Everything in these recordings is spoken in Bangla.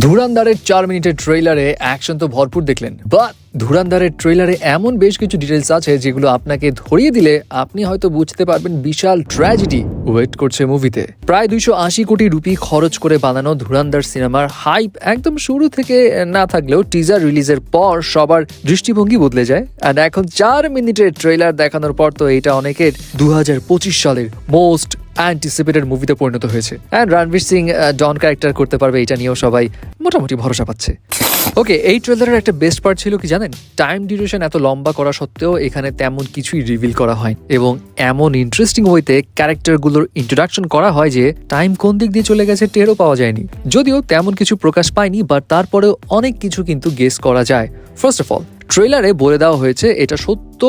ধুরান্ধারের 4 মিনিটের ট্রেইলারে অ্যাকশন তো ভরপুর দেখলেন, বাট ধুরান্ধারের ট্রেইলারে এমন বেশ কিছু ডিটেলস আছে যেগুলো আপনাকে ধরিয়ে দিলে আপনি হয়তো বুঝতে পারবেন বিশাল ট্র্যাজেডি ওয়েট করছে মুভিতে। প্রায় 280 কোটি রুপি খরচ করে বানানো ধুরান্ধার সিনেমার হাইপ একদম শুরু থেকে না থাকলেও টিজার রিলিজের পর সবার দৃষ্টিভঙ্গি বদলে যায়। অ্যান্ড এখন 4 মিনিটের ট্রেইলার দেখানোর পর তো এটা অনেকের 2025 সালের মোস্ট অ্যান্টিসিপেটেড মুভিতে পরিণত হয়েছে। And Ranveer Singh Don character করতে পারবে এটা নিয়েও সবাই মোটামুটি ভরসা পাচ্ছে। ওকে, এই ট্রেলারের একটা বেস্ট পার্ট ছিল কি জানেন? টাইম ডিউরেশন এত লম্বা করা সত্ত্বেও এখানে তেমন কিছুই রিভিল করা হয় এবং এমন ইন্টারেস্টিং ওয়েতে ক্যারেক্টারগুলোর ইন্ট্রোডাকশন করা হয় যে টাইম কোন দিক দিয়ে চলে গেছে টেরও পাওয়া যায়নি। যদিও তেমন কিছু প্রকাশ পায়নি, বাট তারপরেও অনেক কিছু কিন্তু গেস করা যায়। ফার্স্ট অফ অল, ট্রেলারে বলে দেওয়া হয়েছে এটা সত্য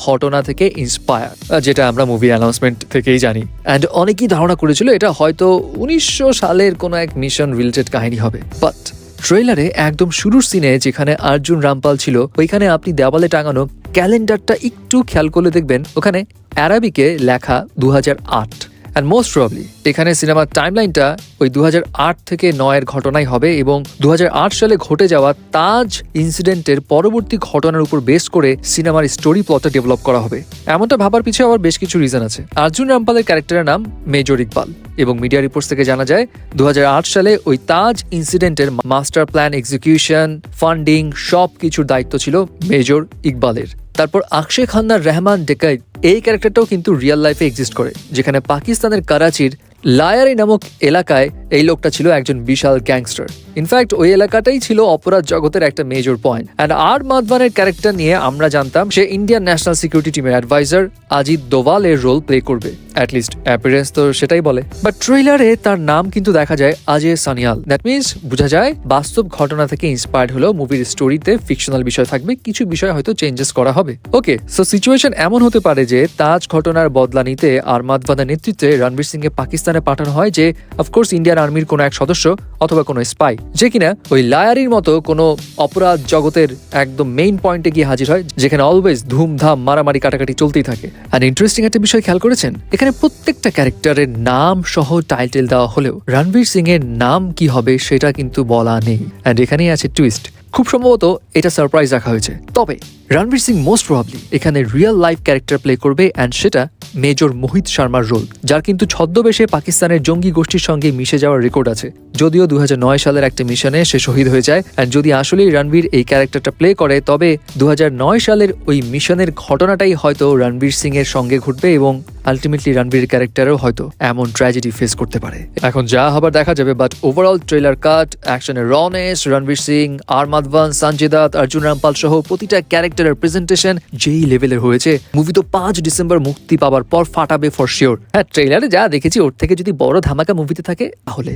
ঘটনা থেকে ইন্সপায়ার, যেটা আমরা মুভি অ্যানাউন্সমেন্ট থেকেই জানি। অ্যান্ড অনেকেই ধারণা করেছিল এটা হয়তো 1900 সালের কোনো এক মিশন রিলেটেড কাহিনী হবে। বাট ট্রেলারে একদম শুরুর সিনে যেখানে অর্জুন রামপাল ছিল, ওইখানে আপনি দেওয়ালে টাঙানো ক্যালেন্ডারটা একটু খেয়াল করলে দেখবেন ওখানে অ্যারাবিকে লেখা 2008। অ্যান্ড মোস্ট প্রবাবলি এখানে সিনেমার টাইমলাইনটা ওই 2008 থেকে 9-এর ঘটনাই হবে এবং 2008 সালে ঘটে যাওয়া তাজ ইনসিডেন্টের পরবর্তী ঘটনার উপর বেস করে সিনেমার স্টোরি প্লটটা ডেভেলপ করা হবে। এমনটা ভাবার পিছিয়ে আবার বেশ কিছু রিজন আছে। অর্জুন রামপালের ক্যারেক্টারের নাম মেজর ইকবাল এবং মিডিয়া রিপোর্টস থেকে জানা যায় 2008 সালে ওই তাজ ইনসিডেন্টের মাস্টার প্ল্যান, এক্সিকিউশন, ফান্ডিং সব কিছুর দায়িত্ব ছিল মেজর ইকবালের। তারপর আকশে খান্নার রহমান ডেকাইত এই ক্যারেক্টারটাও কিন্তু রিয়েল লাইফে এক্সিস্ট করে, যেখানে পাকিস্তানের করাচির লায়ারি নামক এলাকায় এই লোকটা ছিল একজন বিশাল গ্যাংস্টার। ইনফ্যাক্ট ওই এলাকাটাই ছিল অপরাধ জগতের একটা মেজর পয়েন্ট। অ্যান্ড আর মাধবানের ক্যারেক্টার নিয়ে আমরা জানতাম সে ইন্ডিয়ান ন্যাশনাল সিকিউরিটি টিমের অ্যাডভাইজার অজিত দোভালের রোল প্লে করবে, অ্যাটলিস্ট অ্যাপিয়ারেন্স তো সেটাই বলে। বাট ট্রেলারে তার নাম কিন্তু দেখা যায় অজয় সানিয়াল। দ্যাট মিনস বোঝা যায় বাস্তব ঘটনা থেকে ইন্সপায়ার্ড হলেও মুভির স্টোরিতে ফিকশনাল বিষয় থাকবে, কিছু বিষয় হয়তো চেঞ্জেস করা হবে। ওকে, সো সিচুয়েশন এমন হতে পারে যে তাজ ঘটনার বদলা নিতে আর মাধবানের নেতৃত্বে রণবীর সিং কে পাকিস্তানে পাঠানো হয়, যে অফকোর্স ইন্ডিয়ান আর্মির কোনো এক সদস্য অথবা কোনো স্পাই, যে কিনা ওই লায়ারির মতো কোনো অপরাধ জগতের একদম মেইন পয়েন্টে গিয়ে হাজির হয়, যেখানে অলওয়েজ ধুমধাম মারামারি কাটাকাটি চলতেই থাকে। আর ইন্টারেস্টিং একটা বিষয় খেয়াল করেছেন, এখানে প্রত্যেকটা ক্যারেক্টারের নাম সহ টাইটেল দেওয়া হলেও রণবীর সিং এর নাম কি হবে সেটা কিন্তু বলা নেই। অ্যান্ড এখানেই আছে টুইস্ট। খুব সম্ভবত এটা সারপ্রাইজ রাখা হয়েছে। তবে রণবীর সিং মোস্ট প্রবাবলি এখানে রিয়েল লাইফ ক্যারেক্টার প্লে করবে, অ্যান্ড সেটা মেজর মোহিত শর্মার রোল, যার কিন্তু ছদ্মবেশে পাকিস্তানের জঙ্গি গোষ্ঠীর সঙ্গে মিশে যাওয়ার রেকর্ড আছে। যদিও 2009 সালের একটা মিশনে সে শহীদ হয়ে যায়। অ্যান্ড যদি আসলেই রণবীর এই ক্যারেক্টারটা প্লে করে, তবে 2009 সালের ওই মিশনের ঘটনাটাই হয়তো রণবীর সিং এর সঙ্গে ঘটবে এবং আলটিমেটলি রণবীর ক্যারেক্টারও হয়তো এমন ট্র্যাজেডি ফেস করতে পারে। এখন যা হবার দেখা যাবে, বাট ওভারঅল ট্রেলার কাট, অ্যাকশনের রনেস, রণবীর সিং, আর মাধবান, সঞ্জয় দত্ত, অর্জুন রামপাল সহ প্রতিটা ক্যারেক্টারের প্রেজেন্টেশন যেই লেভেলের হয়েছে, মুভি তো 5 ডিসেম্বর মুক্তি পাওয়ার পর ফাটাবে ফর শিওর। হ্যাঁ, ট্রেলারে যা দেখেছি ওর থেকে যদি বড় ধামাকা মুভিতে থাকে তাহলে